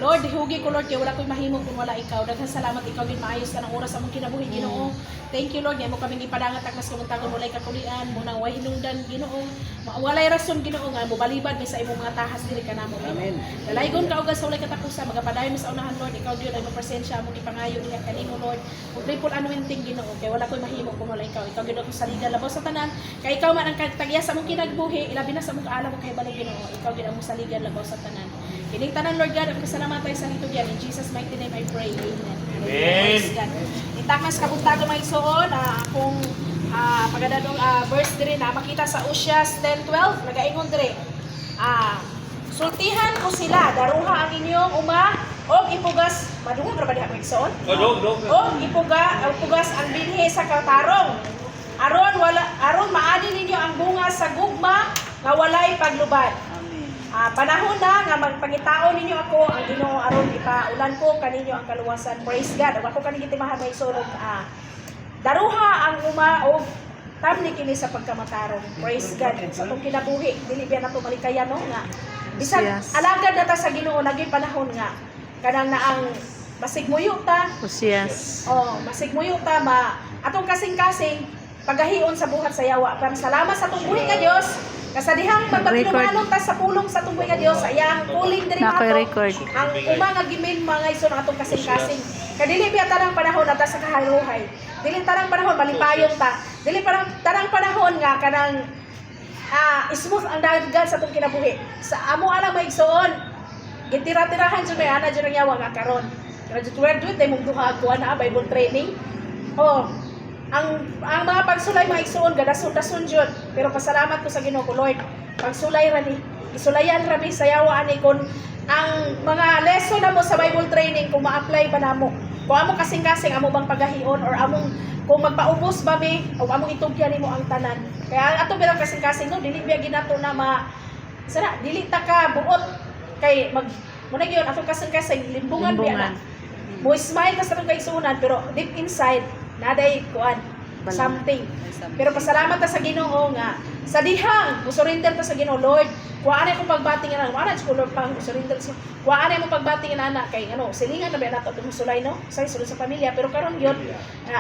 Lord, hugi ko Lord, kaya wala ko'y mahimo kung wala ikaw. Daghang salamat ikaw gid maayos ka ng oras sa mong kinabuhi Ginoo. Thank you Lord, nga mo kaming ipadangat ang mas kumuntagon walay kakulian, mo nang way hinungdan Ginoo. Walay rason Ginoo nga mo balibad sa imong mga tahas diri kanamo. Amen. Dalaygon ka ugas sa walay katapusan, magapadayon mo sa unahan Lord, ikaw gyud ay mapresensya mo ipangayo niya kanimo Lord. Ug triple anointing Ginoo, kay wala ko'y mahimo kung wala ikaw. Ikaw gyud ako sa liga labaw sa tanan. Kay ikaw man ang tagya sa mong kinagbuhi, ilabi na sa mong kaalam mo kay balik Ginoo. Ikaw gyud ang sa liga labaw sa tanan. Kining tanan Lord God, salamat tayo sa nito diyan. In Jesus mighty name I pray. Amen. Amen. Itakas kabuntago may igsoon akong pagadadong verse dire na makita sa Usias 10:12 nagaingon dire. Sultihan ko sila, daruha ang inyong og ipugas, madungog ra ba diha may igsoon? Og ipugas ang binhi sa katarong. Aron maadi ninyo ang bunga sa gugma nga walay paglubad. Panahon na nga magpangitaon ninyo ako ang Ginoo aron ipaulan ko kaninyo ang kaluwasan. Praise God. Ug ako kanigi timahan may sulod daruha ang og tamni kini sa pagkamatarong. Praise God. Sa tong kinabuhi dili biya nato malikayan no nga bisan alagad na ta sa Ginoo naging panahon nga kanang naang masigmuyo ta. Usias. Masigmuyo ta atong kasing-kasing pagahion sa buhat sa yawa. Pero salamat sa tong buhi nga Dios. Kasadihang magpatinumanon ta sa pulong sa tunggoy nga Dios ayang puling diri nato ang nga gimin mga iso ng atong kasing-kasing kadili biya tarang panahon ata sa kahaluhay dili tarang panahon malipayon ta dili tarang panahon nga kanang smooth ang dagat sa atong kinabuhi sa amo alang maigsoon gitira-tirahan jud may ana jud ang yawa nga karon graduate day mong duha kuha na Bible training ang mga pagsulay mga igsoon gadason-dason jud pero pasalamat ko sa Ginoo ko Lord pagsulay ra ni isulayan ra mi sa yawa ani kon ang mga lesson na mo sa Bible training kung ma-apply pa namo kung amo kasing-kasing amo bang pagahion or among kung magpaubos ba mi o among itugyan nimo ang tanan kaya ato birang kasing-kasing no dili biya ginato na dili ta ka buot kay muna gyud ato kasing-kasing limbungan biya na mo smile ta sa atong kaigsuonan pero deep inside naday kuan something. Pero pasalamat ta sa Ginoo nga sa dihang mo-surrender ta sa Ginoo Lord. Kuhaan ay ko pagbati nga na, wala ko Lord pang surrender sa. Kuhaan ay mo pagbati nga na kay silingan na ba nato atong sulay no? Sa sulod sa pamilya pero karon gyud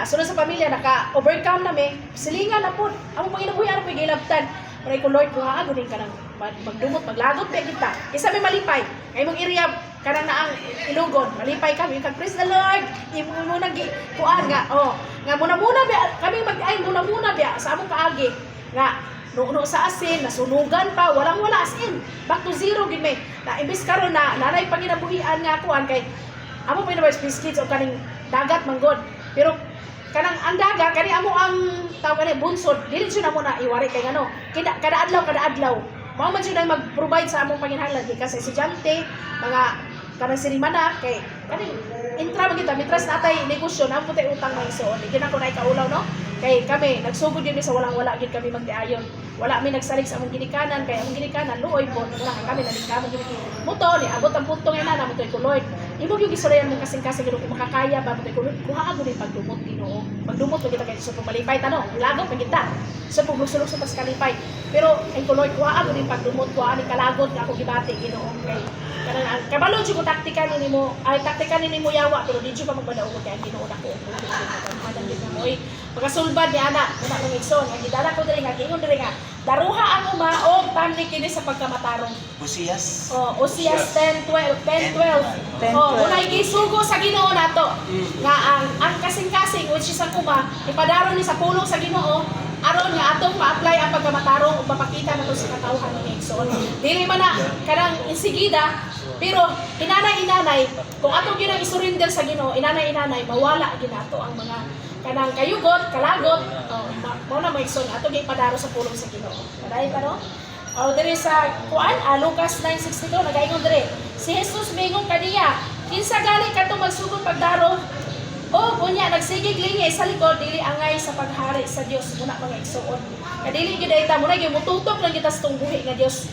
sulod sa pamilya naka-overcome na mi. Silingan na pud. Amo panginabuhi ano pud gilabtan. Pray ko Lord kuhaan gunin ka nang magdumot maglagot ba kita. Isa may malipay. Kay mong iriya kanang naang ilugon, malipay kami kag praise the Lord. Imo muna kuan nga nga muna biya kami muna biya sa among kaagi nga no sa asin nasunugan pa wala as in back to zero gid may na imbis karon na nanay panginabuhian nga kuan kay amo pinawas biscuits o kaning dagat manggod pero kanang ang daga kani amo ang tawag kani bunsod dili siya na mo na iwari kay ngano kada adlaw mao man siya mag-provide sa among panginahanglan kasi estudyante mga kanang sirimana kay kani intra man kita mitras natay negosyo na putay utang may isuon di na ko nay kaulaw no kay kami nagsugod din sa walang-wala gid kami magdiayon wala mi nagsalig sa among ginikanan kay among ginikanan luoy po wala kami nalikamo gid muto ni abot ang punto nga na mutoy ko Lord imo gyud gisulayan mo kasing-kasing kung makakaya ba mutoy ko Lord kuha agud ni pagdumot Ginoo magdumot mo kita kay so malipay ta no lagaw pa kita so puglusulok sa tas kalipay pero ay ko Lord kuha agud ni pagdumot kuha ni kalagot nga ako gibati Ginoo kay kanang kabalo jud ko taktika nimo yawa pero di jud pa magbadaog kay Ginoo nako madang gid mo oy pagasulbad ni ana una ng igsoon nga gidala ko diri nga gingon diri nga daruha ang og tamni kini sa pagkamatarong Usias. Usias 10:12 unay gisugo sa Ginoo nato nga ang kasing-kasing which is ang ipadaron ni sa pulong sa Ginoo aron nga atong ma-apply ang pagkamatarong ug mapakita nato sa katawhan ni igsoon dili man na kanang insigida pero inanay kung atong ginang isurrender sa Ginoo inanay mawala ginato ang mga kanang kayugot kalagot mao na may igsoon atong ipadaro sa pulong sa Ginoo kaday pa no diri sa kuan Lucas 9:62 nagaingon diri si Jesus mingon kaniya kinsa gali kadto magsugod pagdaro unya nagsigig lingi sa likod dili angay sa paghari sa Dios muna mga igsoon kadili gyud dayta muna gyud mututok lang kita sa tong buhi nga Dios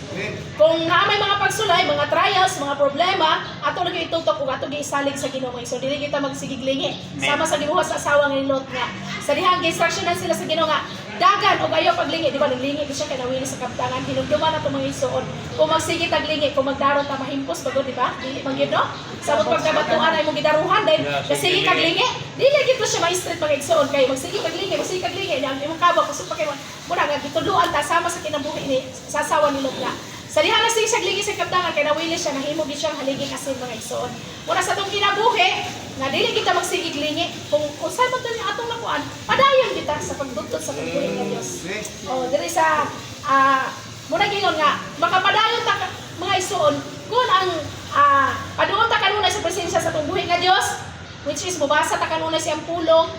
kung naamay mga pagsulay mga trials mga problema ato lang itutok ug ato giisalig sa Ginoo mga igsoon dili kita magsigig lingi sama sa gibuhat sa asawa nga ni Lot nga sa dihang gi-instructionan sila sa Ginoo nga Dagan o ayaw paglingi, di ba naglingi ko siya kay nawili sa kaptangan, hinugduman na itong mga igsoon. Kung magsige taglingi, kung magdarong ta mahimpos bago, di ba? Dili man yun, no? Samot pagkabatuan ay mong gidaruhan dahil kasi kaglingi, dili gito siya ma-street mga igsoon kay magsige kaglingi, ang imong kabak kusog pa kay muna nga gituduan ta sama sa kinabuhi ni sasawa ni Lot nga. Sa diha na siya gligi sa kaptangan kay nawili siya nahimo gid siyang haligi kasi mga igsoon. Muna sa tong kinabuhi nga dili kita magsigig lingi kung sa man tani atong nakuan, padayon kita sa pagdudtot sa pagbuhi nga Dios. Oh, diri sa muna gingon nga makapadayon ta mga igsoon kun ang paduon ta kanunay sa presensya sa pagbuhi nga Dios, which is mubasa ta kanunay siyang pulong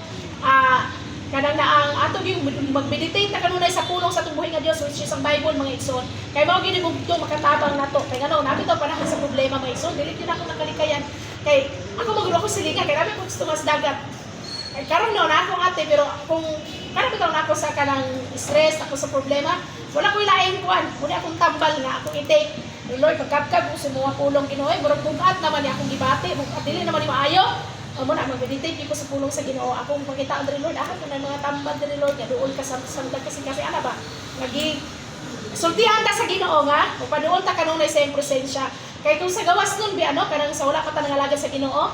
kanang na ang ato yung mag-meditate na kanunay sa pulong sa tubuhi nga Dios, which is ang Bible mga igsoon. Kay mao gid bugto makatabang nato. Kay ngano nabi to panahon sa problema mga igsoon, dili gyud ako nakalikayan. Kay ako maguro ako silinga kay nabi ko gusto mas dagat. Kay karon na ako ate pero kung karami taon ako sa kanang stress ako sa problema, wala ko ilaing kuan, muna akong tambal nga akong i-take. Lord, pagkapkab sa mga pulong Ginoo, murag bugat naman ni akong gibati, bugat dili naman ni maayo. Muna mag-meditate ko sa pulong sa Ginoo. Akong pakita ang Lord, ko na mga tambad ni Lord, nga doon ka sa sandag kasi ana ba? Nagi sultihan ta sa Ginoo nga, paduol ta kanunay sa iyang presensya. Kay kung sa gawas nun bi ano kanang sa wala pa ta nangalaga sa Ginoo,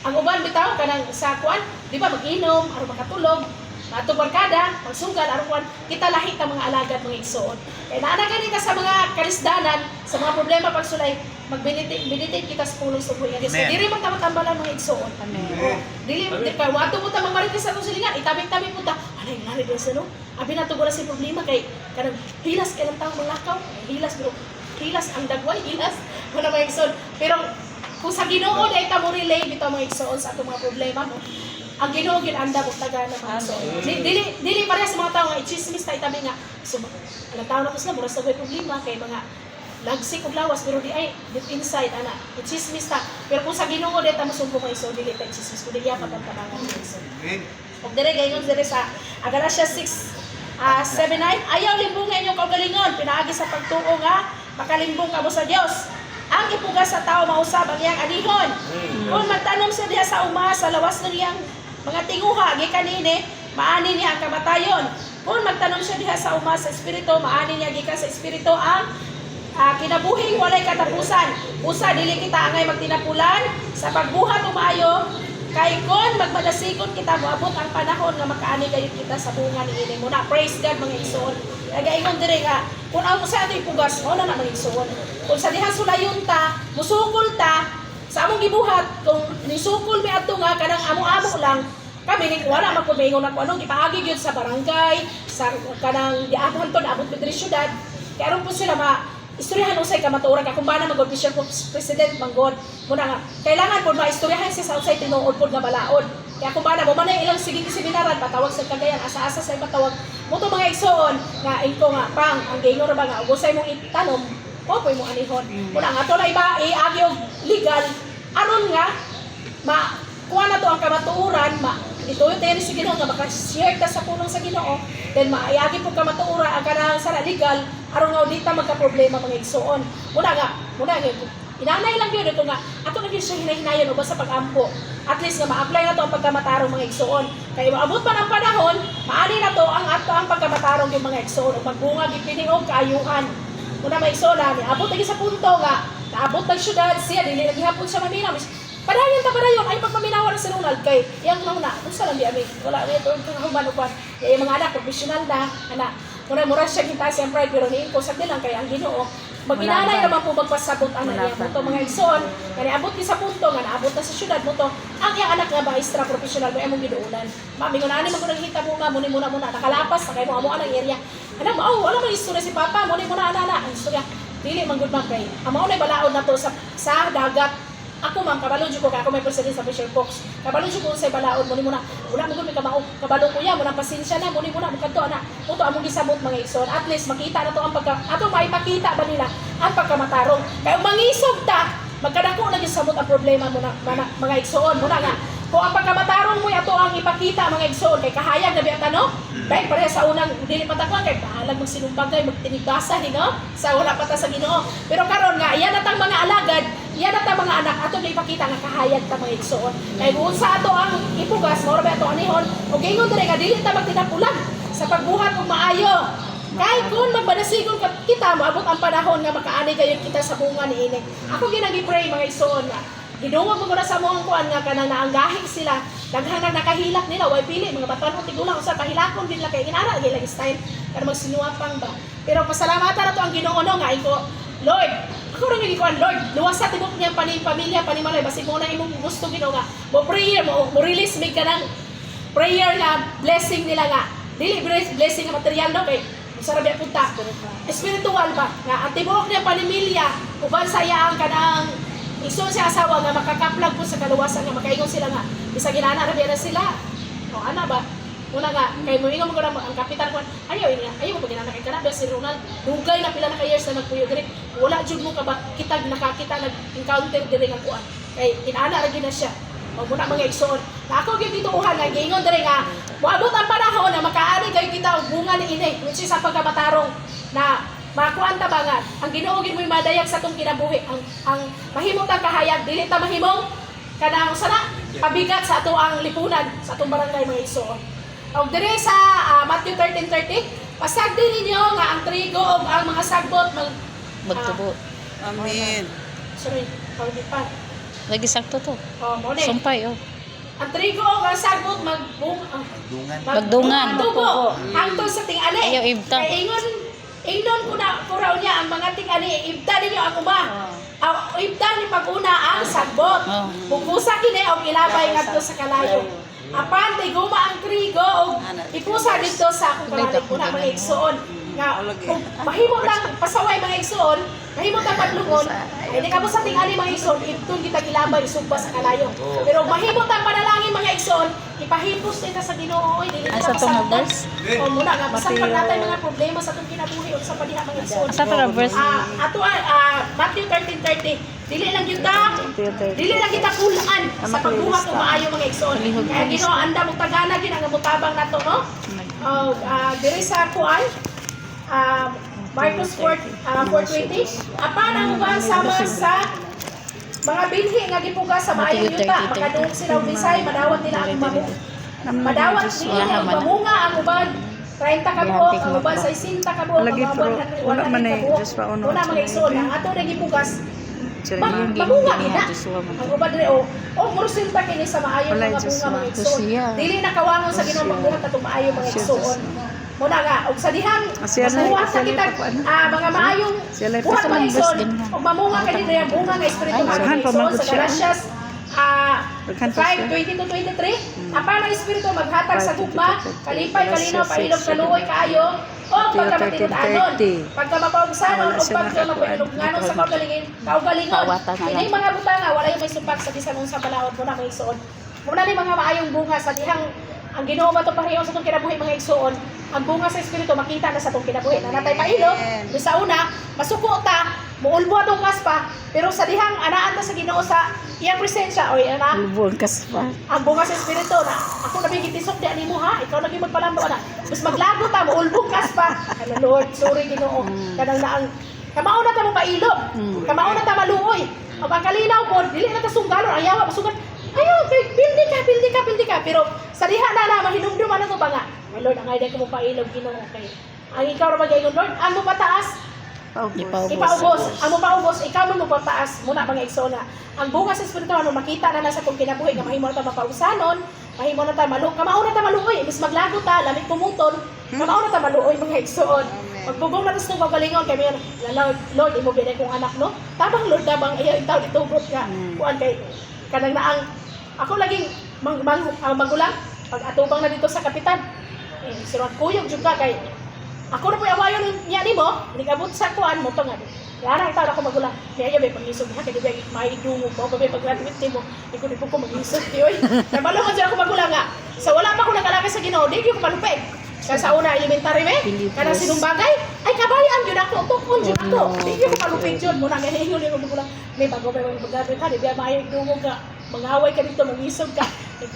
ang uban bitaw kanang sa kuan, di ba mag-inom, aron makatulog, ato barkada, magsugal aron kita lahi ta mga alagad mga igsoon. Kay naa ganita sa mga kalisdanan, sa mga problema pagsulay, mag-meditate kita sa pulong sa buhay nga Dios. Dili man ta matambalan mga igsoon. Amen. Dili ka wato mo ta magmarites sa atong silingan, itabing-tabi mo ta. Anay nari Dios no? Abi na to gura si problema kay kanang hilas kay lang taong manglakaw, hilas bro. Hilas ang dagway, hilas. Wala mga igsoon. Pero kung sa Ginoo dai ta mo relay bitaw mga igsoon sa atong mga problema mo. Ang Ginoo ginanda og taga na mga igsoon. Dili pareha sa mga tawo nga i-chismis ta itabi nga. So ang tawo na to sila mura sa problema kay mga lagsik og lawas pero di ay deep inside ana i-chismis ta. Pero kung sa Ginoo dai ta mosumpo mga igsoon dili ta i-chismis kundi iya pagkantabangan mga igsoon. Og dire gayon dire sa Galatians 6:7-9 ayaw limbungan inyong kaugalingon pinaagi sa pagtuo nga makalimbong kamo sa Dios. Ang ipugas sa tao mausab ang iyang anihon. Kung magtanom siya diha sa uma sa lawas ng iyang mga tinguha gikan nini maani niya ang kamatayon. Kung magtanom siya diha sa uma sa espiritu maani niya gikan sa espiritu ang kinabuhing walay katapusan. Usa dili kita angay magtinapulan sa pagbuhat umayo kay kon magmadasigon kita moabot ang panahon nga makaani kayo kita sa bunga niini muna. Praise God mga igsoon. Nagaingon dire nga kun ang sa ato ipugas mo na mga igsoon. Kung sa diha sulayon ta, musukol ta sa among gibuhat kung nisukol mi adto nga kanang amo-amo lang kami ni wala man pud maingon ako ano gipaagi gyud sa barangay sa kanang giabot to naabot pud syudad kay aron po sila istoryahan usay ka matuoran ka kung bana mag-official po president manggod muna nga kailangan po maistoryahan siya sa outside tinuod po nga balaod kaya kung bana mo man ilang sige seminaran patawag sa Cagayan asa-asa sa patawag mo to mga igsoon nga iko nga pang ang gaynor ba nga usay mong itanom o po mo anihon muna nga to na iba iagi og legal aron nga kuha na to ang kamatuoran ito yung tayo sa Ginoo nga maka-share ta sa pulong sa Ginoo then maayagi po kamatuoran ang kanang sala legal aron nga di ta magka-problema mga igsoon muna nga inanay lang yun ito nga ato na siya hinahinayan o ba sa pag-ampo at least nga ma-apply na to ang pagkamatarong mga igsoon kaya maabot pa ng panahon maani na to ang pagkamatarong yung mga igsoon o magbunga gipiniog kaayuhan muna mga igsoon abot lagi sa punto nga naabot ng syudad siya dili naghihapon siya maminaw padayon ay pagpaminawa na si Ronald kay iyang nauna unsa lang di ami wala ito ang human upan kay mga anak professional na anak mura siya kita siyempre pero niin ko sagdi lang kay ang Ginoo maginanay naman po magpasabot ang niya mo to mga igsoon kani abot ni sa punto nga naabot na sa syudad mo to ang iyang anak nga ba extra professional mo imong giduulan mami ko nani man ko naghita mo nga muna nakalapas na kay mo amo anang area anak mo wala man istorya si papa muna ana ang istorya dili man gud man kay amo na balaod na to sa dagat. Ako ma'am, kabalo ko ako may president sa Fisher Fox. Kabalo ko sa balaod mo muna. Una mo gud kamao. Kabalo ko ya mo nang pasensya na mo kadto ana. Uto among gisabot mga igsoon. At least makita na to ang ato maipakita ba nila ang pagkamatarong. Kay mangisog ta, magkadako na gisabot ang problema mo na mga igsoon. Muna nga kung ang pagkamatarong mo ato ang ipakita mga igsoon kay kahayag na biya no? Dahil pareha sa unang dili patakwan kay bahalag magsinumbagay magtinigbasa ni no sa wala pa ta sa Ginoo. Pero karon nga iyan natang mga alagad, iyan natang mga anak ato na ipakita nga kahayag ta mga igsoon. Kay kung sa ato ang ipugas mao ra ba ato anihon o gingon dire nga dili ta magtinapulan sa pagbuhat ug maayo. Kay kung magbanasigon kita, maabot ang panahon nga makaani kayo kita sa bunga ni ini. Ako ginagi-pray mga igsoon nga. Gidungog mo na sa mga kuan nga kanang naanggahing sila. Daghang nakahilak nila, way pili mga batan mo tigulang usa kahilakon din la kay inara gila style para magsinuwapang ba. Pero pasalamatan na to ang Ginoo no nga iko, Lord. Ako rin nagikuan, Lord, luwas sa tibok niyang pamilya, panimalay, basi mo na imong gusto Ginoo nga. Mo prayer mo release mig kanang prayer na blessing nila nga. Dili blessing nga material no kay sarap ya punta. Espiritual ba? Nga ang tibok niya panimilya, uban saya ang kanang igsoon siya asawa nga makakaplag po sa kaluwasan nga makaingon sila nga bisa ginana ra na sila. O ana ba? Una nga kay mo ingon mo ang kapitan ko ayaw mo ginana kay kanabya si Ronald. Dugay na pila na ka years na nagpuyo diri. Wala jud mo ka ba kita nakakita nag-encounter diri nga kuan. Kay inana ra gina siya. O muna mga igsoon. Na ako gyud dito uhan nga giingon diri nga moabot ang panahon na makaani kayo kita og bunga ni ini which is sa pagkamatarong na makuan ta ba nga ang Ginoo gid mo'y madayag sa tong kinabuhi ang mahimong ta kahayag dili ta mahimong kanang sana pabigat sa ato ang lipunan sa atong barangay mga igsoon. Og diri sa Matthew 13:30 pasagdi ninyo nga ang trigo ug ang mga sagbot magtubo. Amen. Sorry, pagdipan. Lagi sakto to. Mo ni. Sumpay Ang trigo ug ang sagbot Magdungan. Magtubo. Hangtod sa ting-ani. Ayaw ibta. Kay ingnon ko na kuraw niya ang mga ting-ani ibta ninyo ang uma. Ibta ni pag-una ang sagbot. Pupusa kini og ilabay ngadto sa kalayo. Apan tiguma ang trigo og ipusa dito sa akong kalayo kuna mga igsoon nga mahimo lang pasaway mga igsoon, mahimo lang padlungon. Ay di kamo sa ting-ani mga igsoon ibton kita gilabay isugba sa kalayo. Pero mahimo tang panalangin mga igsoon, ipahipos nita sa Ginoo oy dili ta pasabot. O muna nga bisan pag natay mga problema sa atong kinabuhi ug sa padiha mga igsoon. Sa para verse Ato Matthew 13:30 dili lang kita kulaan sa pagbuhat ug maayo mga igsoon. Kaya Ginoo anda mo tagana gid ang mutabang nato no. Diri sa kuan Marcos 4:20 apan ang uban sama sa mga binhi nga gipuga sa maayong yuta makadung sila og Bisay madawat nila ang madawat nila ang mamunga ang uban 30 ka buok ang uban sa 60 ka buok ang uban wala man ay just pa uno wala mga igsoon ang ato na gipugas mamunga gina ang uban diri murusinta kini sa maayong mga bunga mga igsoon dili nakawangon sa Ginoo magbuhat atong maayo mga igsoon. Muna nga, og sa dihang buhat sa kita mga maayong buhat mga igsoon og mamunga kani diri ang bunga nga espiritu nga igsoon sa Galatians 5:20-23 apan ang espiritu maghatag sa gugma kalipay kalinaw pailog kaluoy kaayo o pagkamatinud-anon pagkamapausanon o pagkamapainuganon sa kaugalingon kini mga butanga wala yung may supak sa bisan unsa balaod muna mga igsoon. Muna ni mga maayong bunga sa dihang ang Ginoo mato pareho sa itong kinabuhi mga igsoon, ang bunga sa espiritu makita na sa itong kinabuhi. Na natay pailog, sa una, masuko ta, muulbo atong kaspa, pero sa dihang anaan ta sa Ginoo sa iyang presensya, o yan na, ulbon kaspa. ang bunga sa espiritu na, ako nabigitisok di animo ha, ikaw naging magpalambo na, mas maglago ta, muulbong kaspa. Ano Lord, sorry Ginoo, kanang na ang, kamao na ta mo pailog, kamao na ta maluoy, o ang kalinaw po, dili na ta sunggalon, ayaw, masugat, ayaw, pildi ka, pero sa diha na mahinumduman na to ba nga? My Lord, ang idea ko mo pailog Ginoo kay. Ang ikaw ra magaygon Lord, ang mo pataas. Ipaubos. Ang mo paubos, ikaw mo pataas muna mga igsona. Ang bunga sa espiritu ano makita na sa kung kinabuhi nga mahimo na ta mapausanon, mahimo na ta kamao na ta maluoy, imbis maglago ta, lamig kumuton, kamao na ta maluoy mga igsoon. Magbugong na tas nung magalingon kay Lord, imo binay kong anak no. Tabang Lord dabang ayaw itaw ditugot ka. Kuan kay kanang naang ako laging magulang pag atubang na dito sa kapitan. Sirot kuyog jud ka kay ako na po awayon niya nimo, nigabot sa kuan mo to nga. Yara itaw ako magulang. Kaya ba pag-isog ha kay di maidungog mo kay pag-graduate mo. Iko di po ko mag-isog ti oy. Nabalo man jud ako magulang nga. Sa wala pa ko nakalaki sa Ginoo, di ko malupig. Kaya sa una elementary me, kada sinong bagay, ay kabayan yun ako, tukon yun ako. Di ko malupig yun, muna nga hingon yung magulang. May bago ba yung mag-graduate ha, di ba maidungog ka. Mag-away ka dito, mag-isog ka.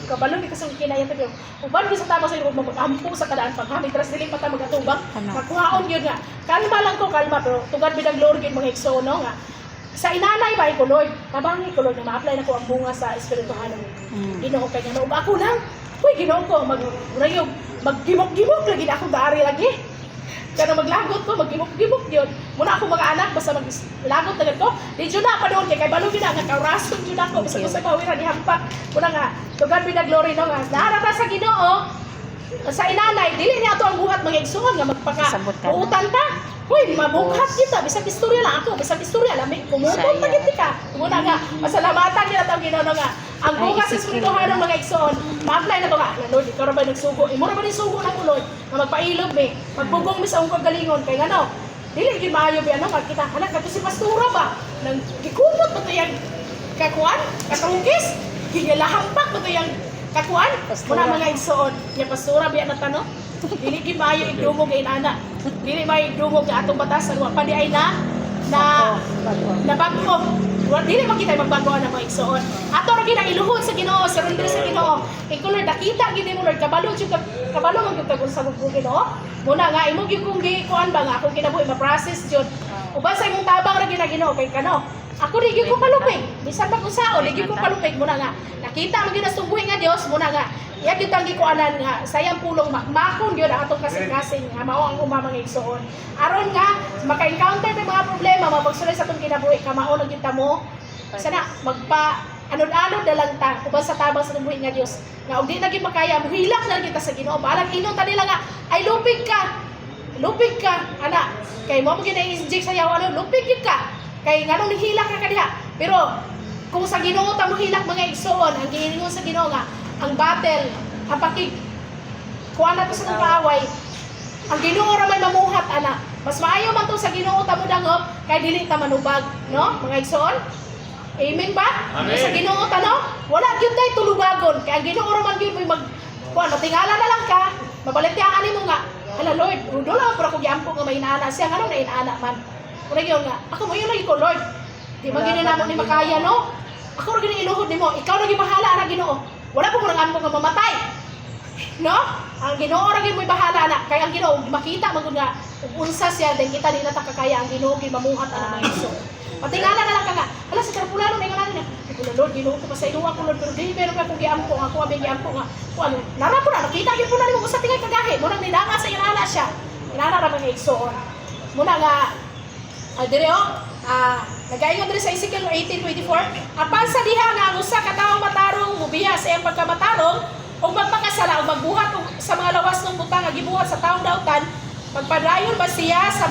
Kabalong di ka sa kinaya tabi. Uban di sa tama sa iyo mag-ampo sa kadaan paghamit tras dili pa ta magatubang. Magkuhaon gyud nga. Kalma lang ko, kalma pero tugad bidang Lord gyud mga igsoon nga. Sa inanay ba ko Lord, tabangi ko Lord na ma-apply na ko ang bunga sa espirituhan. Ginoo kay nga ako lang. Uy, Ginoo ko, maggimok-gimok lagi na akong gaari lagi. Kaya maglagot ko, maggimok-gimok yun. Muna ako mga anak, basta maglagot na ko. Di dyan na pa doon, kay balong yun nga, kaurason yun ako, basta ko sa kawiran, ihampak. Muna nga, tugan pinag-glory no nga. Naharata sa Ginoo, sa inanay, dili niya ito ang buhat mga igsuon nga Sabot ka na. magpaka-uutan ka. Uy, mabughat kita, bisag istorya lang ako, bisag istorya lang, kumutong Sayang. pagiti ka. Muna nga, pasalamatan nila itong Ginoo nga. Ang Ay, bukas sa isip ko spirituhan na. ng mga igsoon, ma-apply na ito nga. Lord, ikaw na ba nagsugo? Imo na ba ni sugo ng ulod? Na magpailog me, magbugong mi sa ungkog galingon. Kaya nga no, dili gid maayo bi ano nga kita. Anak kato si pastora ba? Nang gikumot ba to yang kakuan? Katungkis? Gilahampak ba to yang kakuan? Pastora. Muna mga igsoon, yung pastora biya na tanong. Dili gid maayo igdungog kay ana. Dili maayo igdungog nga atong batasan wa pa di ay na bago. Wala dili man kita magbago na mga igsoon. Ato ra ginang iluhod sa Ginoo, surrender sa Ginoo. Ikaw Lord, nakita gid mo Lord, kabalo man gyud kag sa Ginoo. Muna nga imo gyud kung kuan ba nga akong kinabuhi ma-process jud. Uban sa imong tabang ra Ginoo kay kano. Ako di gyud ko palupig. Bisan pag usaon, di gyud ko palupig muna nga. Nakita mo gyud sa buhi nga Dios muna nga. Iya gyud ang gikuanan nga sayang pulong makon gyud ang atong kasing-kasing nga mao ang umamang igsoon. Aron nga maka-encounter ng mga problema mapagsulay sa atong kinabuhi ka mao na gyud ta mo. Sana magpa anod-anod na lang ta uban sa tabang sa buhi nga Dios. Nga og di na gyud makaya muhilak na kita sa Ginoo. Balag inon ta nila nga ay lupig ka. Lupig ka ana. Kay mo gyud na-inject sa yawa ano lupig gyud ka. Kay nganong nihilak ka kadiha. Pero kung sa Ginoo ta mohilak mga igsoon, ang giingon sa Ginoo nga ang battle, ang pakig kuha na to sa itong kaaway, ang Ginoo ra may mamuhat ana. Mas maayo man to sa Ginoo ta mo dangop kay dili ta manubag, no? Mga igsoon. Amen ba? Amen. Sa Ginoo ta no? Wala gyud tay tulubagon kay ang Ginoo ra man gyud may mag kuha matingala na lang ka. Mabaligtyan nimo nga. Hala Lord, udola ko ra ko giampo nga may inaana siya ngano na inaana man. Ura gyud nga. Ako mo yun lagi ko Lord. Di man gyud namo ni makaya no? Ako ra gyud iluhod nimo. Ikaw ra gyud bahala ra Ginoo. Wala po ko nang ampo nga mamatay. No? Ang Ginoo ra gyud mo'y bahala na. Kay ang Ginoo makita man gud nga ug unsa siya den kita di na ta kakaya ang Ginoo gyud mamuhat ana mga iso. Patingala na lang ka nga. Hala si Karpulano may ngalan niya. Ko Lord Ginoo ko pa sa iluwa ko Lord pero di pero ka kung giampo ako abi giampo nga. Ko ano nara po na nakita gyud po na nimo usa tingay kagahi. Mo nang nidanga sa inana siya. Inana ra mga igsoon. Muna nga dire nagaingon diri sa Ezekiel 18:24, apan sa diha nga ang usa ka tawo matarong mubiya sa iyang pagkamatarong ug magpakasala ug magbuhat sa mga lawas ng butang nga gibuhat sa taong dautan, magpadayon ba siya sa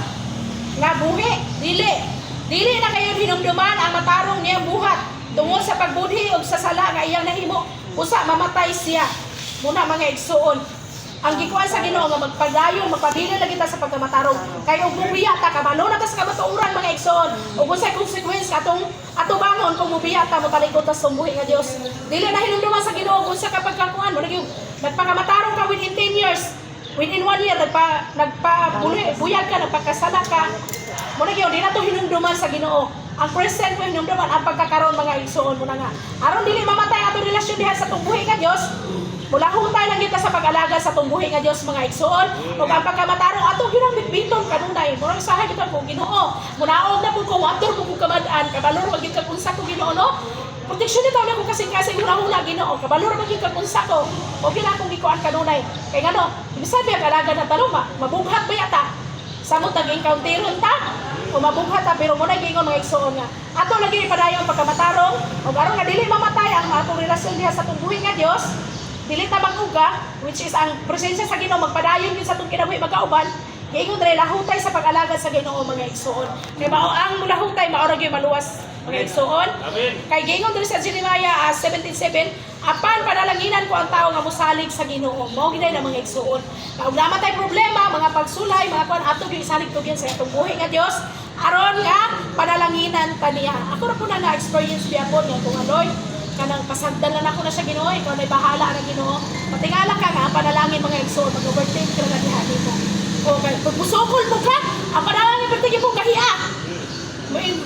nga buhi? Dili na kayo hinumduman ang matarong niyang buhat tungod sa pagbudhi ug sa sala nga iyang nahimo. Usa mamatay siya. Muna mga igsuon. Ang gikuan sa Ginoo nga magpadayon, magpabilin lagi ta sa pagkamatarong. Kay ug mubiya ta kabalo na ta sa kamatuoran mga igsoon. Ug unsay consequence atong bangon kung mubiya ta mapaligot ta sa buhi nga Dios. Dili na hinumduman sa Ginoo kung sa kapagkakuan mo nagpakamatarong ka within 10 years. Within 1 year buyag ka, nagpakasala ka. Mo na gyud di na to hinumduman sa Ginoo. Ang present mo hinumduman ang pagkakaroon mga igsoon mo na nga. Aron dili mamatay atong relasyon diha sa buhi nga Dios. Mulahon tayo lang kita sa pag-alaga sa tumbuhi nga Dios mga igsoon. Ug ang pagkamatarong ato ginamit biton kanunay. Murag sahay kita ko Ginoo. Munaog na pud ko water pud ko kamad-an. Kabalor wag gyud kag unsa ko Ginoo no. Proteksyon nito na ko kasing hula Ginoo. Kabalor wag gyud kag unsa ko. O gina akong gikuan kanunay. Kay ngano, bisan biya alaga na taluma. Mabughat ba yata? Samot nag-encounteron ta? O mabughat ta pero mo na gingon mga igsoon nga. Ato lagi ipadayon ang pagkamatarong. Ug aron nga dili mamatay ang atong relasyon diha sa tumbuhi nga Dios. Dili ta maguga, which is ang presensya sa Ginoo magpadayon gyud sa atong kinabuhi magkauban. Giingon dre lahutay sa pag-alagad sa Ginoo mga igsoon. Kay mao ang lahutay mao ra gyud maluwas mga igsoon. Amen. Kay giingon dre sa Jeremiah 17:7, apan panalanginan ko ang tao nga mosalig sa Ginoo. Mao gid na mga igsoon. Kung namatay problema, mga pagsulay, mga kuan ato gyud isalig to gyud sa atong buhi nga Dios. Aron nga panalanginan ta niya. Ako ra po na experience biya po niya kung Lord kanang pasagdan na ako na siya Ginoo, ikaw na'y bahala na Ginoo. Patingala ka nga, ang panalangin mga igsoon, mag-overtake ka na diha dito. O pag musokol mo ka, ang panalangin bertigin mong kahiya.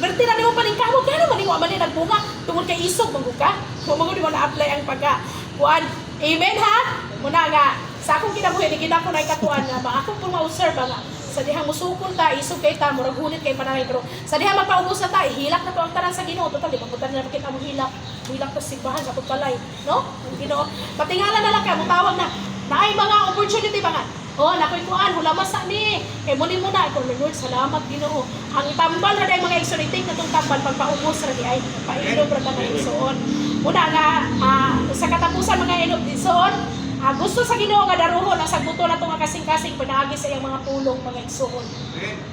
Berti na mo paningkamot, kaya naman mo amanin nagbunga, tungkol kay isog, magod ka. Kung magod mo na-apply ang pagka-kuan. Amen ha? Muna nga, sa akong kinabuhi, di ko na ikakuan nga, akong pong ma-observe nga, Sa dihang musukol ta, isog kay ta, murag hunit kay panangay, pero sa dihang magpaubos na ta, hilak na to ang tanan sa Ginoo. Total, di magpunta na kita mo hilak. Hilak to simbahan sa pagpalay, no? Ang Ginoo. Patingala na lang ka, mutawag na. Naay mga opportunity ba nga? Oh, nakoy kuan, hulamas sa ni. Kay muli mo na, kung Lord, salamat Ginoo. Ang tambal na day mga exoriting na tong tambal pagpaubos ra di ay painom ra ta mga igsoon. Una nga sa katapusan mga inom igsoon, gusto sa Ginoo nga daruhon ang sagbuto na itong nga kasing-kasing pinaagi sa iyang mga pulong mga igsoon.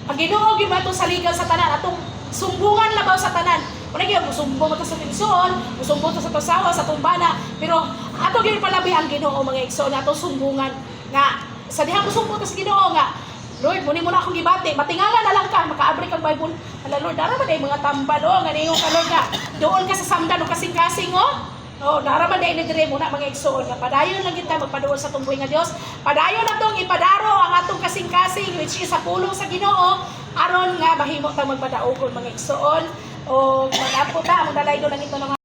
Ang Ginoo gyud ba itong saligan sa tanan atong sumbungan labaw sa tanan. Wala gyud musumbong ta sa igsoon, musumbong ta sa pasawa sa tumbana, pero ato gyud palabi ang Ginoo mga igsoon atong sumbungan nga sa dihang musumbong ta sa Ginoo nga Lord, muni mo na akong gibati. Matingala na lang ka, makaabri kang Bible. Hala Lord, dara man day mga tambal oh, nga niyo ka Lord nga. Doon ka sa samdan o kasing-kasing oh. Oh, naraman na inidire muna mga igsoon nga padayon lang kita magpaduol sa tumboy nga Dios. Padayon na tong ipadaro ang atong kasing-kasing which is sa pulong sa Ginoo aron nga mahimo ta magpadaogon mga igsoon. O magapo ta ang dalay do lang ito ng